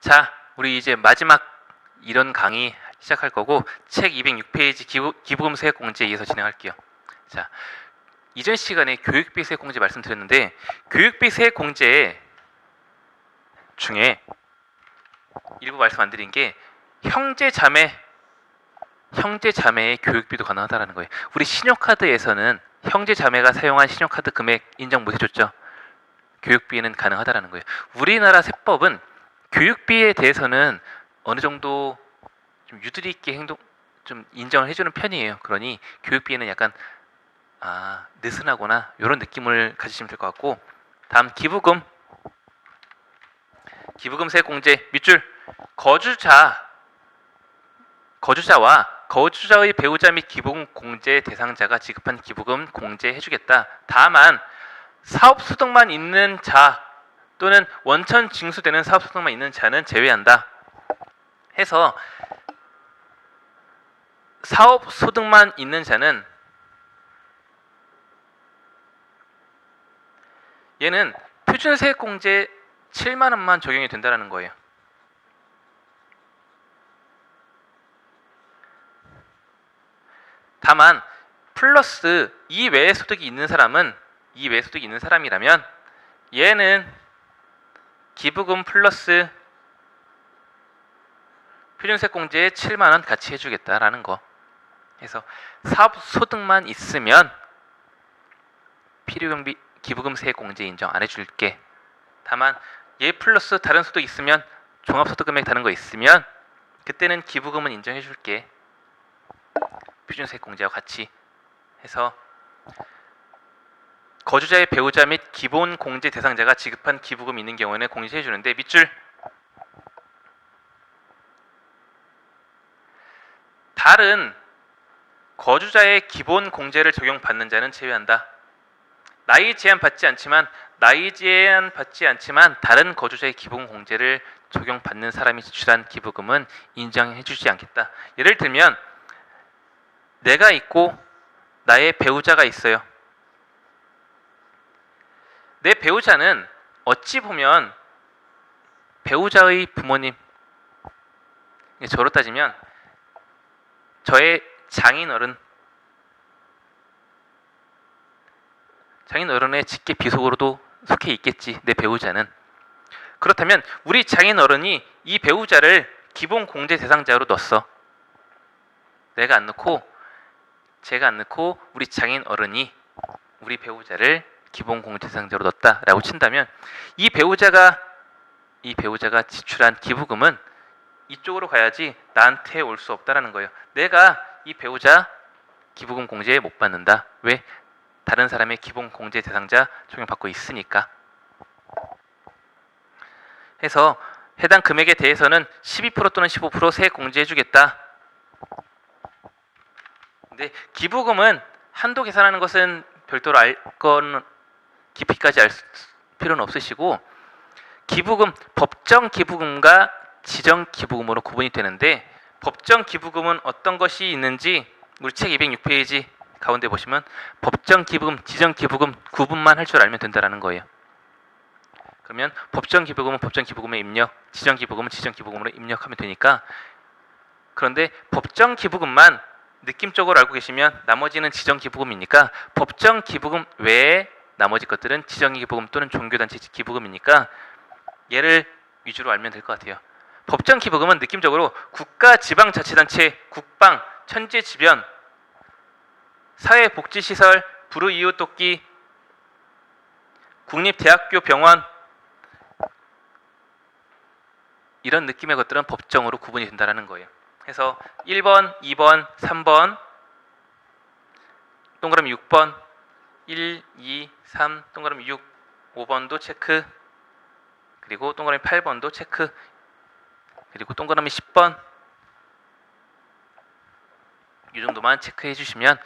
자, 우리 이제 마지막 이론 강의 시작할 거고 책 206페이지 기부금 세액 공제에 의해서 진행할게요. 자, 이전 시간에 교육비 세액 공제 말씀드렸는데 교육비 세액 공제 중에 일부 말씀 안 드린 게 형제 자매의 교육비도 가능하다라는 거예요. 우리 신용카드에서는 형제 자매가 사용한 신용카드 금액 인정 못 해줬죠. 교육비는 가능하다라는 거예요. 우리나라 세법은 교육비에 대해서는 어느 정도 좀 유두리 있게 좀 인정을 해주는 편이에요. 그러니 교육비에는 약간 느슨하거나 이런 느낌을 가지시면 될 것 같고, 다음 기부금 세액 공제 밑줄 거주자와 거주자의 배우자 및 기부금 공제 대상자가 지급한 기부금 공제해주겠다. 다만 사업소득만 있는 자 또는 원천 징수되는 사업소득만 있는 자는 제외한다 해서, 사업소득만 있는 자는 얘는 표준세액공제 7만 원만 적용이 된다는 거예요. 다만 플러스 이외의 소득이 있는 사람이라면 얘는 기부금 플러스 표준세액공제에 7만 원 같이 해주겠다라는 거. 그래서 사업소득만 있으면 필요경비 기부금 세액공제 인정 안 해줄게. 다만 얘 플러스 다른 소득 있으면, 종합소득금액 다른 거 있으면 그때는 기부금은 인정해줄게. 표준세액공제와 같이 해서 거주자의 배우자 및 기본공제 대상자가 지급한 기부금이 있는 경우에는 공제해주는데, 밑줄 다른 거주자의 기본공제를 적용받는 자는 제외한다. 나이 제한 받지 않지만 다른 거주자의 기본공제를 적용받는 사람이 지출한 기부금은 인정해주지 않겠다. 예를 들면 내가 있고 나의 배우자가 있어요. 내 배우자는 어찌 보면 배우자의 부모님, 저로 따지면 저의 장인어른의 직계 비속으로도 속해 있겠지, 내 배우자는. 그렇다면 우리 장인어른이 이 배우자를 기본공제 대상자로 넣었어. 제가 안 넣고 우리 장인어른이 우리 배우자를 기본공제 대상자로 넣었다라고 친다면, 이 배우자가 지출한 기부금은 이쪽으로 가야지 나한테 올 수 없다라는 거예요. 내가 이 배우자 기부금 공제 못 받는다. 왜? 다른 사람의 기본공제 대상자 적용받고 있으니까. 해서 해당 금액에 대해서는 12% 또는 15% 세액 공제해주겠다. 근데 기부금은 한도 계산하는 것은 별도로 깊이까지 알 필요는 없으시고, 기부금 법정 기부금과 지정 기부금으로 구분이 되는데, 법정 기부금은 어떤 것이 있는지 우리 책 206페이지 가운데 보시면 법정 기부금, 지정 기부금 구분만 할 줄 알면 된다라는 거예요. 그러면 법정 기부금은 법정 기부금에 입력, 지정 기부금은 지정 기부금으로 입력하면 되니까. 그런데 법정 기부금만 느낌적으로 알고 계시면 나머지는 지정 기부금이니까, 법정 기부금 외에 나머지 것들은 지정 기부금 또는 종교단체 기부금이니까 얘를 위주로 알면 될 것 같아요. 법정 기부금은 느낌적으로 국가, 지방자치단체, 국방, 천재지변, 사회복지시설, 불우이웃돕기, 국립대학교, 병원, 이런 느낌의 것들은 법정으로 구분이 된다는 거예요. 그래서 1번, 2번, 3번, 동그라미 6번, 1, 2, 3, 동그라미 6, 5번도 체크, 그리고 동그라미 8번도 체크, 그리고 동그라미 10번, 이 정도만 체크해 주시면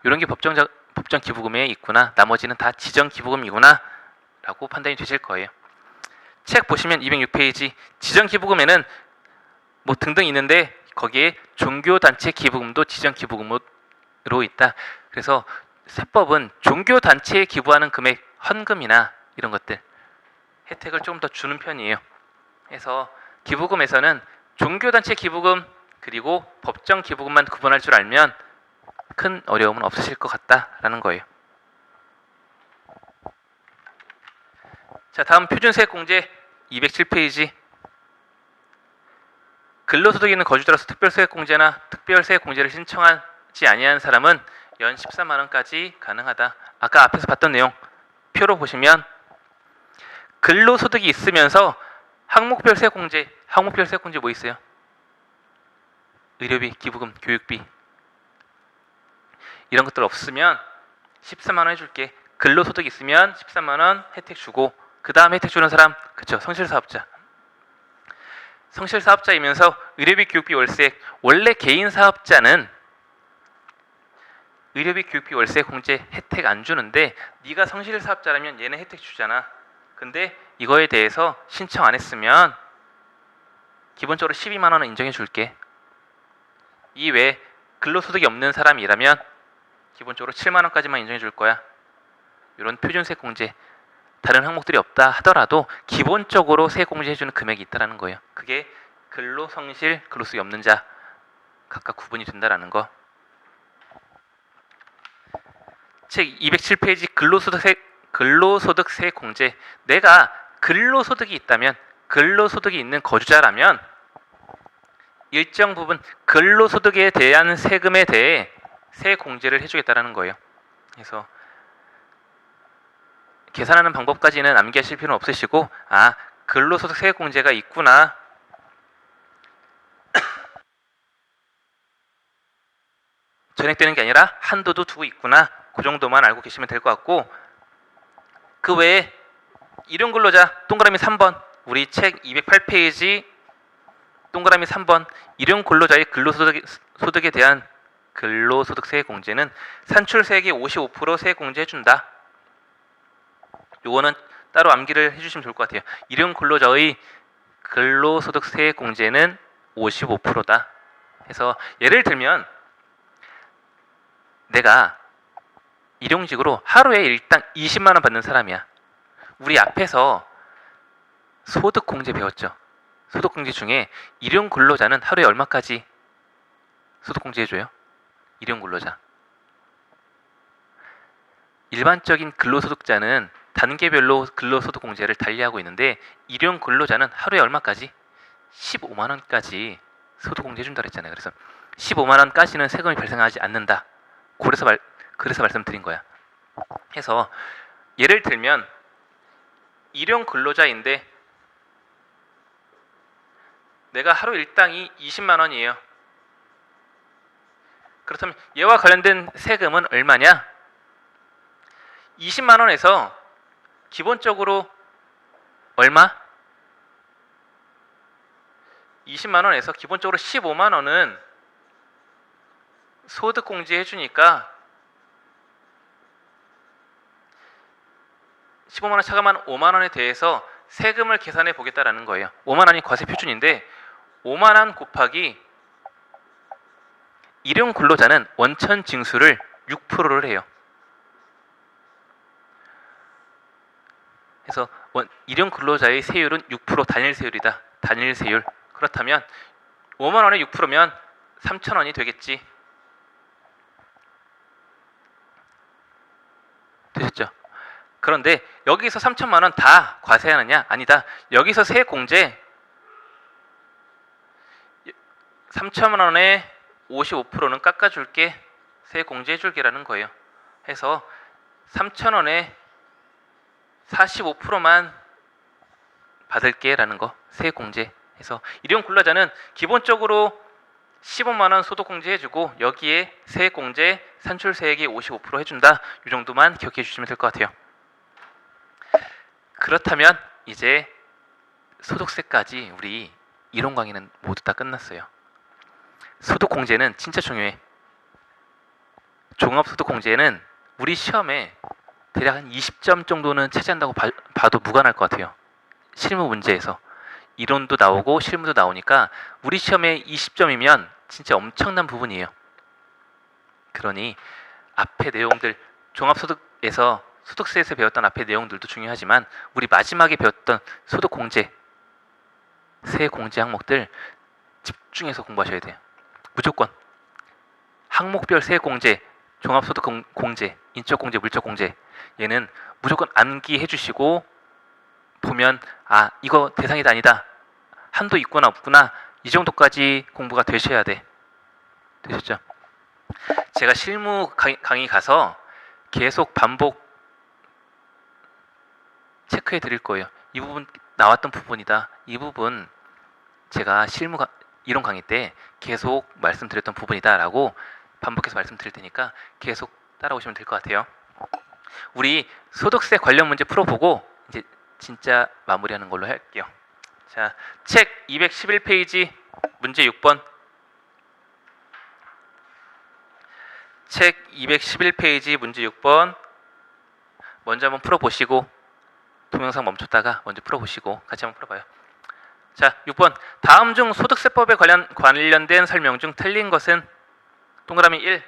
이런 게 법정 기부금에 있구나, 나머지는 다 지정 기부금이구나 라고 판단이 되실 거예요. 책 보시면 206페이지 지정 기부금에는 뭐 등등 있는데, 거기에 종교단체 기부금도 지정 기부금으로 있다. 그래서 세법은 종교단체에 기부하는 금액, 헌금이나 이런 것들 혜택을 조금 더 주는 편이에요. 그래서 기부금에서는 종교단체 기부금 그리고 법정 기부금만 구분할 줄 알면 큰 어려움은 없으실 것 같다라는 거예요. 자, 다음 표준세액공제 207페이지. 근로소득이 있는 거주자로서 특별세액공제나 특별세액공제를 신청하지 아니한 사람은 연 14만 원까지 가능하다. 아까 앞에서 봤던 내용 표로 보시면 근로소득이 있으면서 항목별 세액공제, 항목별 세액공제 뭐 있어요? 의료비, 기부금, 교육비 이런 것들 없으면 14만 원 해줄게. 근로소득 있으면 13만 원 혜택 주고 그 다음 혜택 주는 사람 그쵸? 성실사업자. 성실사업자이면서 의료비, 교육비, 월세액. 원래 개인 사업자는 의료비, 교육비, 월세 공제 혜택 안 주는데 네가 성실사업자라면 얘는 혜택 주잖아. 근데 이거에 대해서 신청 안 했으면 기본적으로 12만 원은 인정해 줄게. 이 외에 근로소득이 없는 사람이라면 기본적으로 7만 원까지만 인정해 줄 거야. 이런 표준세액 공제 다른 항목들이 없다 하더라도 기본적으로 세액 공제해 주는 금액이 있다라는 거예요. 그게 근로, 성실, 근로소득이 없는 자 각각 구분이 된다라는 거. 책 207페이지 근로소득세 공제. 내가 근로소득이 있다면 근로소득이 있는 거주자라면 일정 부분 근로소득에 대한 세금에 대해 세공제를 해주겠다라는 거예요. 그래서 계산하는 방법까지는 암기하실 필요는 없으시고 근로소득 세액공제가 있구나. 전액되는 게 아니라 한도도 두고 있구나. 그 정도만 알고 계시면 될 것 같고 그 외에 일용근로자 동그라미 3번 우리 책 208페이지 동그라미 3번 일용근로자의 근로소득에 대한 근로소득세 공제는 산출세액의 55% 세공제 해준다. 요거는 따로 암기를 해주시면 좋을 것 같아요. 일용근로자의 근로소득세 공제는 55%다. 해서 예를 들면 내가 일용직으로 하루에 일당 20만 원 받는 사람이야. 우리 앞에서 소득공제 배웠죠. 소득공제 중에 일용근로자는 하루에 얼마까지 소득공제 해줘요? 일용근로자. 일반적인 근로소득자는 단계별로 근로소득공제를 달리하고 있는데 일용근로자는 하루에 얼마까지? 15만 원까지 소득공제 해준다 그랬잖아요. 그래서 15만 원까지는 세금이 발생하지 않는다. 그래서 말씀드린 거야. 해서 예를 들면 일용근로자인데 내가 하루 일당이 20만 원이에요. 그렇다면 얘와 관련된 세금은 얼마냐? 20만 원에서 기본적으로 얼마? 20만 원에서 기본적으로 15만 원은 소득공제 해주니까 15만 원 차감한 5만 원에 대해서 세금을 계산해 보겠다라는 거예요. 5만 원이 과세 표준인데 5만 원 곱하기 일용 근로자는 원천 징수를 6%를 해요. 그래서 일용 근로자의 세율은 6% 단일 세율이다. 단일 세율. 그렇다면 5만 원에 6%면 3천 원이 되겠지. 되셨죠? 그런데 여기서 3천만 원 다 과세하느냐? 아니다. 여기서 세액 공제 3천만 원에 55%는 깎아줄게. 세액 공제해줄게라는 거예요. 해서 3천 원에 45%만 받을게라는 거. 세액 공제. 해서 일용 근로자는 기본적으로 15만 원 소득 공제 해주고 여기에 세액 공제 산출세액이 55% 해준다. 이 정도만 기억해 주시면 될 것 같아요. 그렇다면 이제 소득세까지 우리 이론 강의는 모두 다 끝났어요. 소득공제는 진짜 중요해. 종합소득공제는 우리 시험에 대략 한 20점 정도는 차지한다고 봐도 무관할 것 같아요. 실무 문제에서. 이론도 나오고 실무도 나오니까 우리 시험에 20점이면 진짜 엄청난 부분이에요. 그러니 앞에 내용들 종합소득에서 소득세에서 배웠던 앞에 내용들도 중요하지만 우리 마지막에 배웠던 소득공제 세 공제 항목들 집중해서 공부하셔야 돼요. 무조건 항목별 세 공제, 종합소득 공제, 인적공제, 물적공제, 얘는 무조건 암기해 주시고 보면 아 이거 대상이다 아니다, 한도 있구나 없구나, 이 정도까지 공부가 되셔야 돼. 되셨죠? 제가 실무 강의 가서 계속 반복 체크해 드릴 거예요. 이 부분 나왔던 부분이다, 이 부분 제가 이론 강의 때 계속 말씀드렸던 부분이다 라고 반복해서 말씀드릴 테니까 계속 따라오시면 될 것 같아요. 우리 소득세 관련 문제 풀어보고 이제 진짜 마무리하는 걸로 할게요. 자, 책 211페이지 문제 6번. 책 211페이지 문제 6번 먼저 한번 풀어보시고, 동영상 멈췄다가 먼저 풀어보시고 같이 한번 풀어봐요. 자, 6번. 다음 중 소득세법에 관련된 설명 중 틀린 것은? 동그라미 1.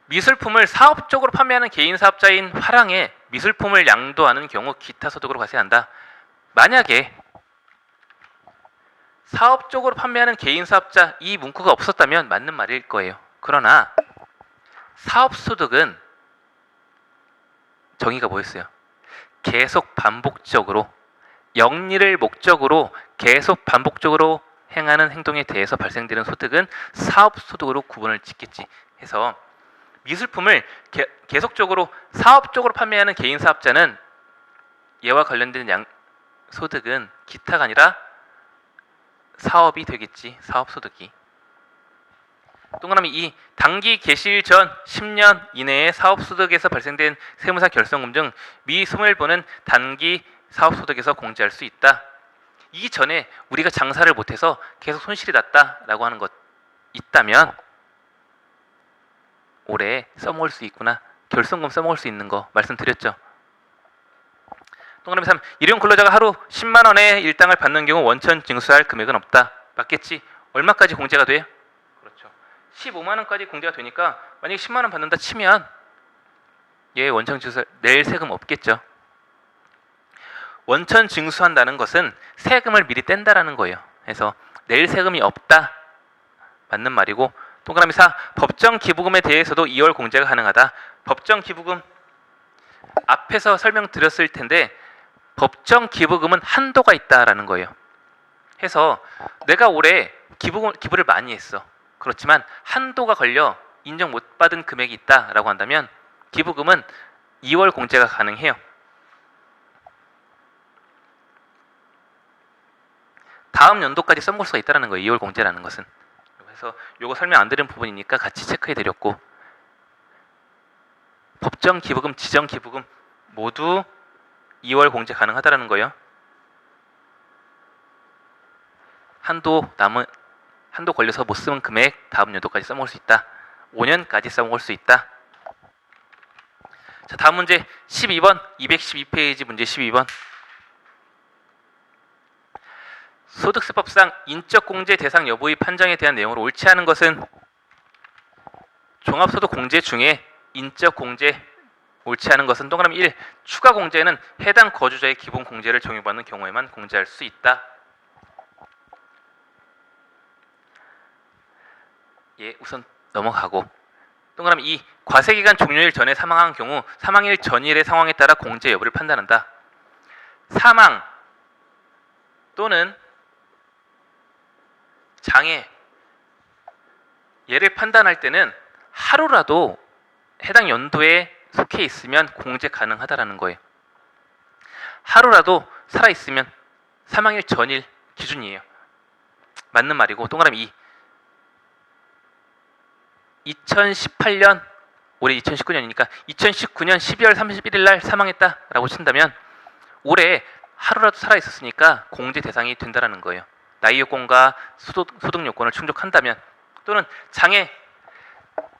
미술품을 사업적으로 판매하는 개인 사업자인 화랑에 미술품을 양도하는 경우 기타 소득으로 과세한다. 만약에 사업적으로 판매하는 개인 사업자, 이 문구가 없었다면 맞는 말일 거예요. 그러나 사업소득은 정의가 뭐였어요? 계속 반복적으로 영리를 목적으로 계속 반복적으로 행하는 행동에 대해서 발생되는 소득은 사업소득으로 구분을 짓겠지 해서, 미술품을 계속적으로 사업적으로 판매하는 개인 사업자는 얘와 관련된 소득은 기타가 아니라 사업이 되겠지, 사업소득이. 동그라미 2. 당기 개시일 전 10년 이내에 사업소득에서 발생된 세무상 결성금 중 미수물분은 단기 사업소득에서 공제할 수 있다. 이전에 우리가 장사를 못해서 계속 손실이 났다라고 하는 것 있다면 올해 써먹을 수 있구나, 결성금 써먹을 수 있는 거 말씀드렸죠. 동그라미 3. 일용 근로자가 하루 10만 원의 일당을 받는 경우 원천 징수할 금액은 없다. 맞겠지? 얼마까지 공제가 돼요? 그렇죠. 15만 원까지 공제가 되니까 만약에 10만 원 받는다 치면 얘 원천 징수 낼 세금 없겠죠. 원천 징수한다는 것은 세금을 미리 뗀다라는 거예요. 그래서 낼 세금이 없다, 맞는 말이고. 동그라미 4. 법정 기부금에 대해서도 2월 공제가 가능하다. 법정 기부금 앞에서 설명드렸을 텐데 법정 기부금은 한도가 있다라는 거예요. 해서 내가 올해 기부를 많이 했어. 그렇지만 한도가 걸려 인정 못 받은 금액이 있다라고 한다면 기부금은 2월 공제가 가능해요. 다음 연도까지 써먹을 수가 있다는 거예요, 2월 공제라는 것은. 그래서 요거 설명 안 드린 부분이니까 같이 체크해 드렸고, 법정 기부금, 지정 기부금 모두 2월 공제 가능하다라는 거예요. 한도 걸려서 못 쓰면 금액 다음 연도까지 써먹을 수 있다. 5년까지 써먹을 수 있다. 자, 다음 문제 12번, 212페이지 문제 12번. 소득세법상 인적공제 대상 여부의 판정에 대한 내용으로 옳지 않은 것은? 종합소득공제 중에 인적공제 옳지 않은 것은? 동그라미 1. 추가공제는 해당 거주자의 기본공제를 적용받는 경우에만 공제할 수 있다. 예, 우선 넘어가고. 동그라미 2. 과세기간 종료일 전에 사망한 경우 사망일 전일의 상황에 따라 공제 여부를 판단한다. 사망 또는 장애, 얘를 판단할 때는 하루라도 해당 연도에 속해 있으면 공제 가능하다라는 거예요. 하루라도 살아있으면 사망일 전일 기준이에요. 맞는 말이고. 동그라미 2. 2018년, 올해 2019년이니까 2019년 12월 31일 날 사망했다라고 친다면 올해 하루라도 살아있었으니까 공제 대상이 된다라는 거예요. 나이 요건과 소득 요건을 충족한다면, 또는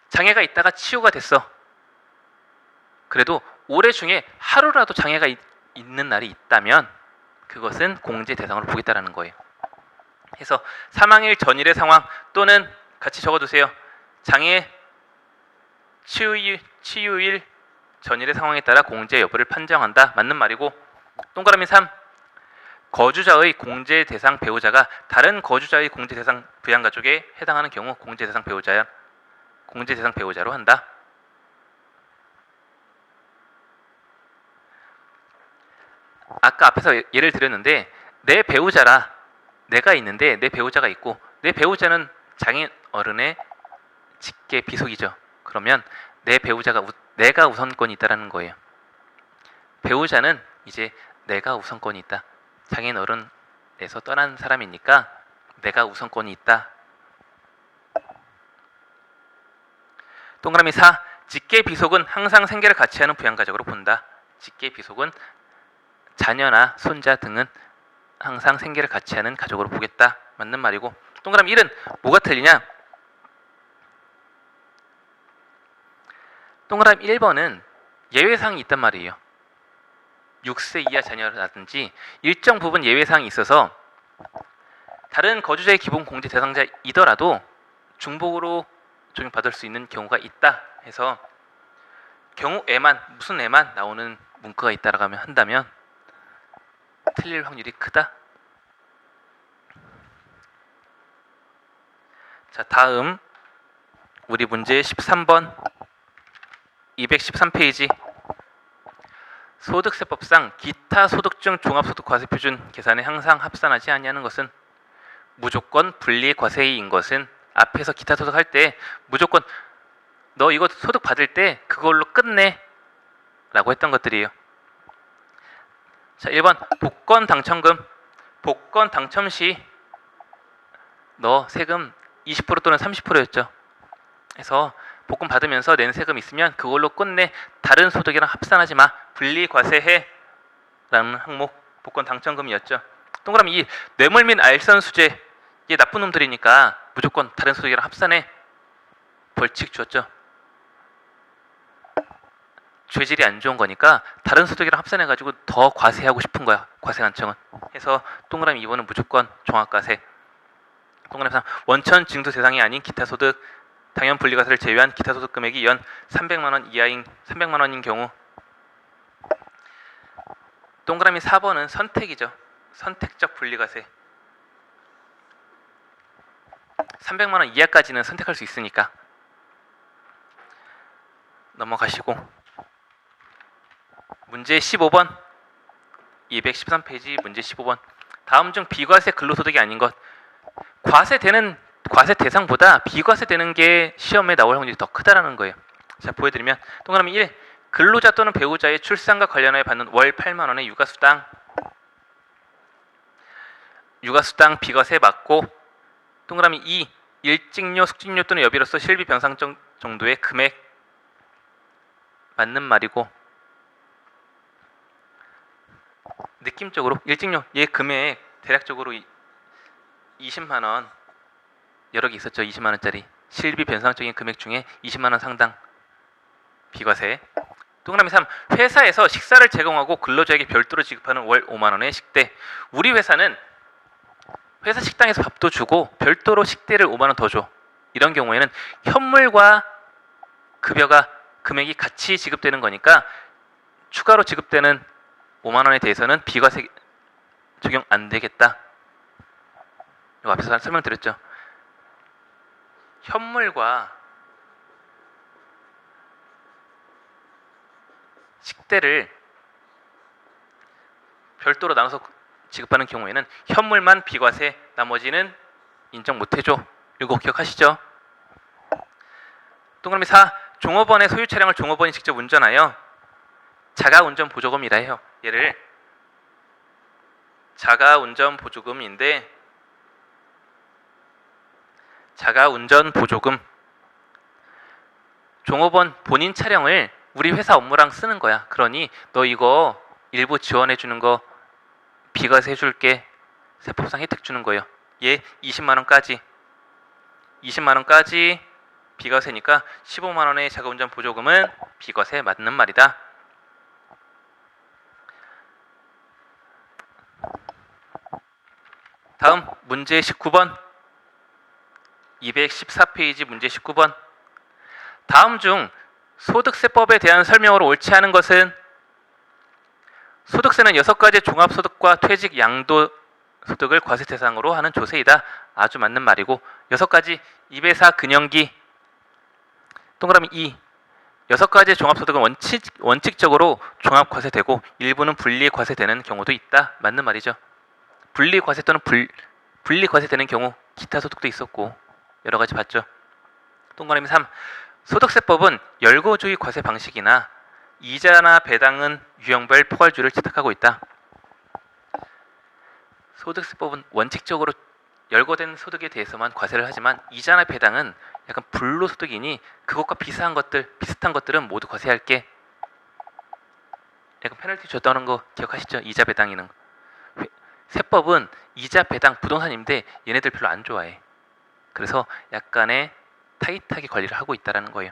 장애가 있다가 치유가 됐어. 그래도 올해 중에 하루라도 장애가 있는 날이 있다면 그것은 공제 대상으로 보겠다라는 거예요. 그래서 사망일 전일의 상황 또는 같이 적어두세요. 장애 치유일 전일의 상황에 따라 공제 여부를 판정한다. 맞는 말이고. 동그라미 3. 거주자의 공제 대상 배우자가 다른 거주자의 공제 대상 부양가족에 해당하는 경우 공제 대상 배우자로 한다. 아까 앞에서 예를 드렸는데 내 배우자라 내가 있는데 내 배우자가 있고 내 배우자는 장인 어른의 직계 비속이죠. 그러면 내 배우자가 내가 우선권이 있다라는 거예요. 배우자는 이제 내가 우선권이 있다. 장인 어른에서 떠난 사람이니까 내가 우선권이 있다. 동그라미 4. 직계 비속은 항상 생계를 같이 하는 부양가족으로 본다. 직계 비속은 자녀나 손자 등은 항상 생계를 같이 하는 가족으로 보겠다. 맞는 말이고. 동그라미 1은 뭐가 틀리냐? 동그라미 1번은 예외사항이 있단 말이에요. 6세 이하 자녀라든지 일정 부분 예외사항이 있어서 다른 거주자의 기본 공제 대상자이더라도 중복으로 적용받을 수 있는 경우가 있다 해서 경우에만 무슨 에만 나오는 문구가 있다라고 한다면 틀릴 확률이 크다. 자, 다음 우리 문제 13번 213페이지 소득세법상 기타 소득 중 종합소득과세표준 계산에 항상 합산하지 아니하는 것은 무조건 분리과세인 것은 앞에서 기타 소득 할 때 무조건 너 이거 소득 받을 때 그걸로 끝내 라고 했던 것들이에요. 자, 1번 복권 당첨금. 복권 당첨 시 너 세금 20% 또는 30%였죠. 그래서 복권 받으면서 낸 세금 있으면 그걸로 끝내. 다른 소득이랑 합산하지 마. 분리과세해 라는 항목 복권 당첨금이었죠. 동그라미 2. 뇌물 및 알선 수재. 얘 나쁜 놈들이니까 무조건 다른 소득이랑 합산해. 벌칙 주었죠. 죄질이 안 좋은 거니까 다른 소득이랑 합산해가지고 더 과세하고 싶은 거야. 과세관청은. 해서 동그라미 2번은 무조건 종합과세. 동그라미 3. 원천 징수 대상이 아닌 기타 소득 당연 분리과세를 제외한 기타 소득 금액이 연 300만 원 이하인 300만 원인 경우. 동그라미 4번은 선택이죠. 선택적 분리과세. 300만 원 이하까지는 선택할 수 있으니까. 넘어가시고 문제 15번 213페이지 문제 15번 다음 중 비과세 근로소득이 아닌 것. 과세 대상보다 비과세되는 게 시험에 나올 확률이 더 크다라는 거예요. 자, 보여드리면 동그라미 1. 근로자 또는 배우자의 출산과 관련하여 받는 월 8만 원의 육아수당 비과세 맞고. 동그라미 2. 일직료, 숙직료 또는 여비로서 실비 변상 정도의 금액 맞는 말이고. 느낌적으로 일직료 얘 금액 대략적으로 20만 원 여러 개 있었죠. 20만 원짜리 실비 변상적인 금액 중에 20만 원 상당 비과세. 동그라미 3. 회사에서 식사를 제공하고 근로자에게 별도로 지급하는 월 5만 원의 식대. 우리 회사는 회사 식당에서 밥도 주고 별도로 식대를 5만 원 더 줘. 이런 경우에는 현물과 급여가 금액이 같이 지급되는 거니까 추가로 지급되는 5만 원에 대해서는 비과세 적용 안 되겠다. 이거 앞에서 설명드렸죠. 현물과 식대를 별도로 나눠서 지급하는 경우에는 현물만 비과세, 나머지는 인정 못 해줘. 이거 기억하시죠? 동그라미 4. 종업원의 소유 차량을 종업원이 직접 운전하여 자가운전 보조금이라 해요. 얘를 자가운전 보조금인데 자가운전 보조금 종업원 본인 차량을 우리 회사 업무랑 쓰는 거야. 그러니 너 이거 일부 지원해 주는 거 비과세 해줄게. 세법상 혜택 주는 거예요. 얘 20만 원까지 비과세니까 15만 원의 자가운전 보조금은 비과세 맞는 말이다. 다음 문제 19번 214페이지 문제 19번 다음 중 소득세법에 대한 설명으로 옳지 않은 것은 소득세는 6가지 종합소득과 퇴직 양도소득을 과세 대상으로 하는 조세이다. 아주 맞는 말이고 6가지 2배사 근영기 동그라미 2 6가지 종합소득은 원칙적으로 종합과세되고 일부는 분리과세되는 경우도 있다. 맞는 말이죠. 분리과세 또는 분리과세되는 경우 기타 소득도 있었고 여러 가지 봤죠. 동그라미 3 소득세법은 열거주의 과세 방식이나 이자나 배당은 유형별 포괄주의를 채택하고 있다. 소득세법은 원칙적으로 열거된 소득에 대해서만 과세를 하지만 이자나 배당은 약간 불로소득이니 그것과 비슷한 것들은 모두 과세할게. 약간 페널티 줬다는 거 기억하시죠? 이자 배당이는. 세법은 이자 배당 부동산 임대 얘네들 별로 안 좋아해. 그래서 약간의 타이트하게 관리를 하고 있다는 거예요.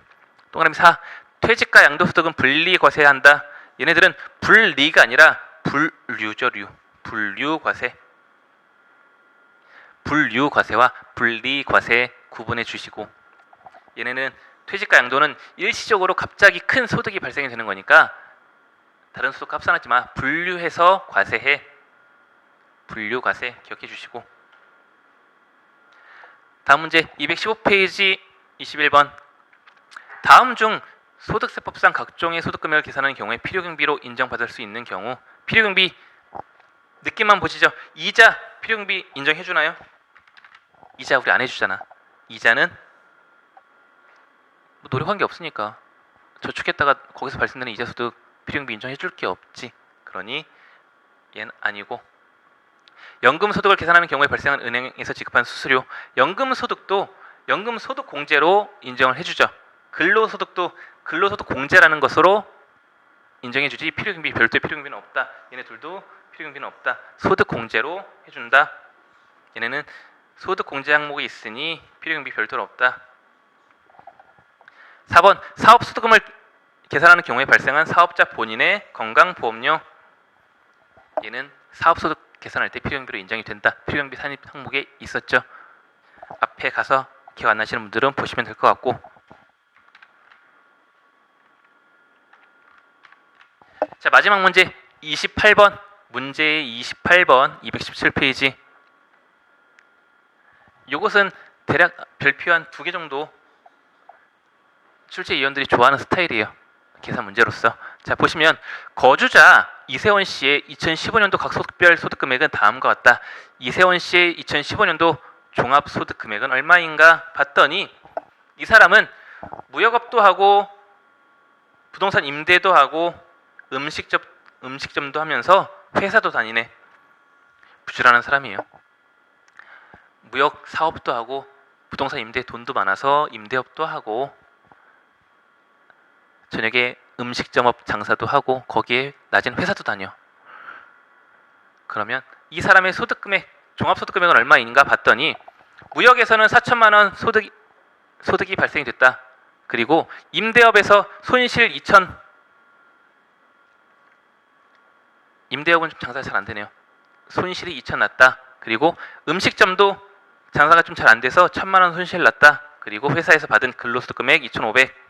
동그라미 4 퇴직과 양도소득은 분리 과세한다. 얘네들은 분리가 아니라 분류죠. 분류과세. 분류과세와 분리과세 구분해 주시고 얘네는 퇴직과 양도는 일시적으로 갑자기 큰 소득이 발생이 되는 거니까 다른 소득 합산하지 마. 분류해서 과세해. 분류과세 기억해 주시고 다음 문제 215페이지 21번 다음 중 소득세법상 각종의 소득금액을 계산하는 경우에 필요경비로 인정받을 수 있는 경우 필요경비 느낌만 보시죠. 이자 필요경비 인정해 주나요? 이자 우리 안 해주잖아. 이자는 뭐 노력한 게 없으니까 저축했다가 거기서 발생되는 이자소득 필요경비 인정해 줄 게 없지. 그러니 얘는 아니고 연금소득을 계산하는 경우에 발생한 은행에서 지급한 수수료 연금소득도 연금소득 공제로 인정을 해주죠. 근로소득도 근로소득 공제라는 것으로 인정해주지 필요경비 별도의 필요경비는 없다. 얘네 둘도 필요경비는 없다. 소득 공제로 해준다. 얘네는 소득 공제 항목이 있으니 필요경비 별도로 없다. 4번 사업소득금을 계산하는 경우에 발생한 사업자 본인의 건강보험료 얘는 사업소득 계산할 때 필요경비로 인정이 된다. 필요경비 산입 항목에 있었죠. 앞에 가서 기억 안 나시는 분들은 보시면 될 것 같고 자 마지막 문제 28번 문제 28번 217페이지 요것은 대략 별표 한 2개 정도 출제위원들이 좋아하는 스타일이에요. 계산 문제로서 자 보시면 거주자 이세원 씨의 2015년도 각 소득별 소득금액은 다음과 같다. 이세원 씨의 2015년도 종합소득금액은 얼마인가 봤더니 이 사람은 무역업도 하고 부동산 임대도 하고 음식점도 하면서 회사도 다니네. 부지런한 사람이에요. 무역 사업도 하고 부동산 임대 돈도 많아서 임대업도 하고 저녁에 음식점업 장사도 하고 거기에 낮엔 회사도 다녀. 그러면 이 사람의 소득금액 종합소득금액은 얼마인가 봤더니 무역에서는 4천만 원 소득이 발생이 됐다. 그리고 임대업에서 손실 2천 임대업은 좀 장사가 잘 안 되네요. 손실이 2천 났다. 그리고 음식점도 장사가 좀 잘 안 돼서 1,000만 원 손실 났다. 그리고 회사에서 받은 근로소득금액 2,500.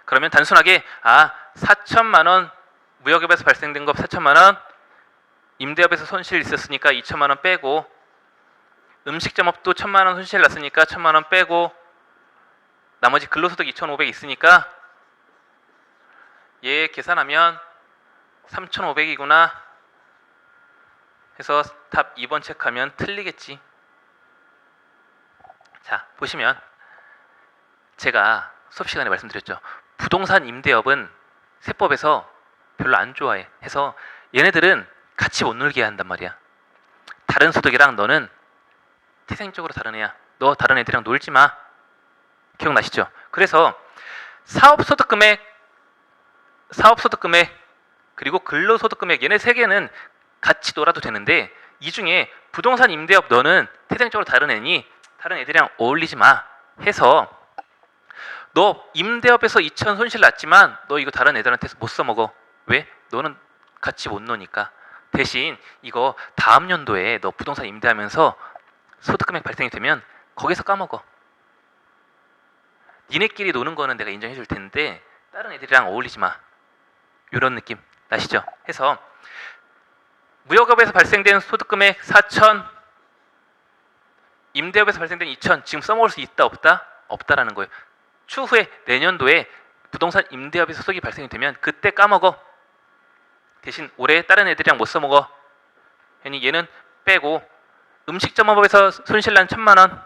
그러면 단순하게 4천만 원 무역업에서 발생된 거 4천만 원 임대업에서 손실 있었으니까 2천만 원 빼고 음식점업도 1,000만 원 손실 났으니까 1,000만 원 빼고 나머지 근로소득 2,500 있으니까 얘 계산하면 3,500이구나 해서 답 2번 체크하면 틀리겠지. 자 보시면 제가 수업 시간에 말씀드렸죠. 부동산 임대업은 세법에서 별로 안 좋아해. 해서 얘네들은 같이 못 놀게 한단 말이야. 다른 소득이랑 너는 태생적으로 다른 애야. 너 다른 애들이랑 놀지 마. 기억나시죠? 그래서 사업소득금액 그리고 근로소득금액 얘네 세 개는 같이 놀아도 되는데 이 중에 부동산 임대업 너는 태생적으로 다른 애니 다른 애들이랑 어울리지 마 해서 너 임대업에서 2천 손실 났지만 너 이거 다른 애들한테 못 써먹어. 왜? 너는 같이 못 노니까. 대신 이거 다음 연도에 너 부동산 임대하면서 소득금액 발생이 되면 거기서 까먹어. 니네끼리 노는 거는 내가 인정해 줄 텐데 다른 애들이랑 어울리지 마. 이런 느낌. 나시죠? 해서 무역업에서 발생된 소득금액 4천, 임대업에서 발생된 2천 지금 써먹을 수 있다 없다? 없다라는 거예요. 추후에 내년도에 부동산 임대업에서 소득이 발생이 되면 그때 까먹어. 대신 올해 다른 애들이랑 못 써먹어. 괜히 얘는 빼고 음식점업에서 손실난 1,000만 원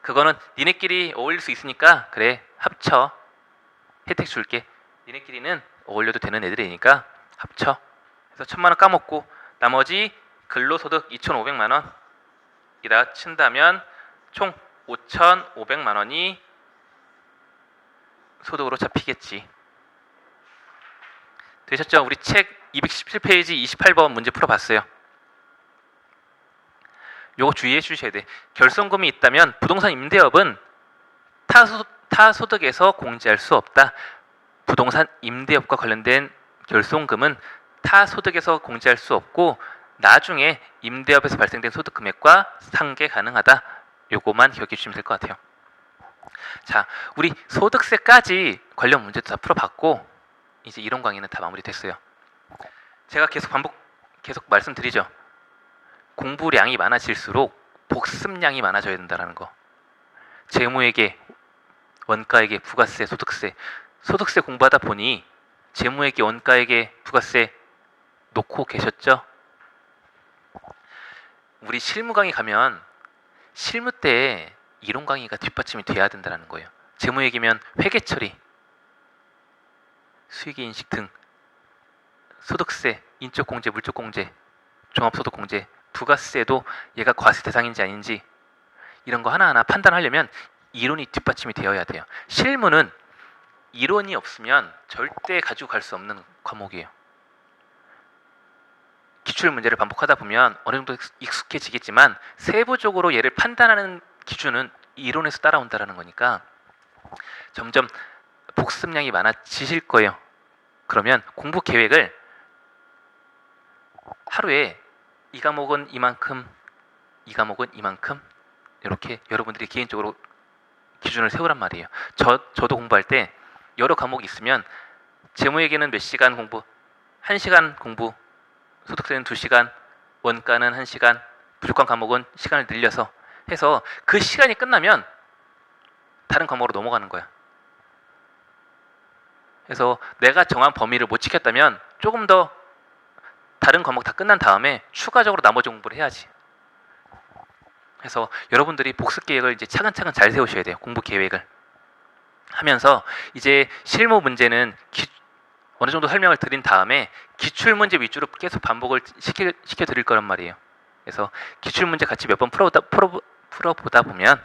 그거는 니네끼리 어울릴 수 있으니까 그래 합쳐. 혜택 줄게. 니네끼리는 어울려도 되는 애들이니까 합쳐. 그래서 1,000만 원 까먹고 나머지 근로소득 2,500만 원이라 친다면 총 5,500만 원이 소득으로 잡히겠지. 되셨죠? 우리 책 217페이지 28번 문제 풀어봤어요. 요거 주의해 주셔야 돼. 결손금이 있다면 부동산 임대업은 타소득에서 공제할 수 없다. 부동산 임대업과 관련된 결손금은 타소득에서 공제할 수 없고 나중에 임대업에서 발생된 소득 금액과 상계 가능하다. 요거만 기억해 주시면 될 것 같아요. 자, 우리 소득세까지 관련 문제도 다 풀어봤고 이제 이론 강의는 다 마무리됐어요. 제가 계속 말씀드리죠. 공부량이 많아질수록 복습량이 많아져야 된다는 거. 재무회계, 원가회계, 부가세, 소득세. 소득세 공부하다 보니 재무회계, 원가회계, 부가세 놓고 계셨죠? 우리 실무 강의 가면 실무 때 이론 강의가 뒷받침이 돼야 된다는 거예요. 재무회계면 회계 처리, 수익의 인식 등, 소득세, 인적공제, 물적공제, 종합소득공제, 부가세도 얘가 과세 대상인지 아닌지 이런 거 하나하나 판단하려면 이론이 뒷받침이 되어야 돼요. 실무는 이론이 없으면 절대 가지고 갈 수 없는 과목이에요. 기출 문제를 반복하다 보면 어느 정도 익숙해지겠지만 세부적으로 얘를 판단하는 기준은 이론에서 따라온다는 거니까 점점 복습량이 많아지실 거예요. 그러면 공부 계획을 하루에 이 과목은 이만큼, 이 과목은 이만큼 이렇게 여러분들이 개인적으로 기준을 세우란 말이에요. 저도 공부할 때 여러 과목이 있으면 재무회계는 몇 시간 공부, 1시간 공부, 소득세는 2시간, 원가는 1시간, 부족한 과목은 시간을 늘려서 해서 그 시간이 끝나면 다른 과목으로 넘어가는 거야. 그래서 내가 정한 범위를 못 지켰다면 조금 더 다른 과목 다 끝난 다음에 추가적으로 나머지 공부를 해야지. 그래서 여러분들이 복습 계획을 이제 차근차근 잘 세우셔야 돼요. 공부 계획을 하면서 이제 실무 문제는 어느 정도 설명을 드린 다음에 기출 문제 위주로 계속 반복을 시켜 드릴 거란 말이에요. 그래서 기출 문제 같이 몇 번 풀어보다 보면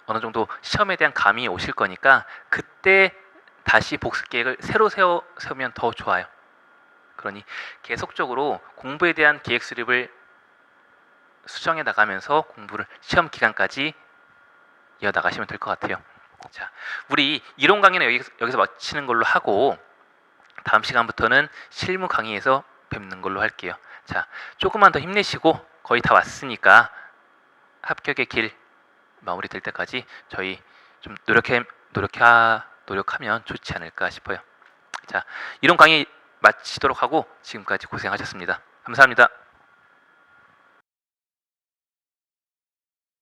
어느 정도 시험에 대한 감이 오실 거니까 그때 다시 복습 계획을 새로 세우면 더 좋아요. 그러니 계속적으로 공부에 대한 계획 수립을 수정해 나가면서 공부를 시험 기간까지 이어나가시면 될 것 같아요. 자, 우리 이론 강의는 여기서 마치는 걸로 하고 다음 시간부터는 실무 강의에서 뵙는 걸로 할게요. 자, 조금만 더 힘내시고 거의 다 왔으니까 합격의 길 마무리될 때까지 저희 좀 노력하면 좋지 않을까 싶어요. 자, 이론 강의 마치도록 하고 지금까지 고생하셨습니다. 감사합니다.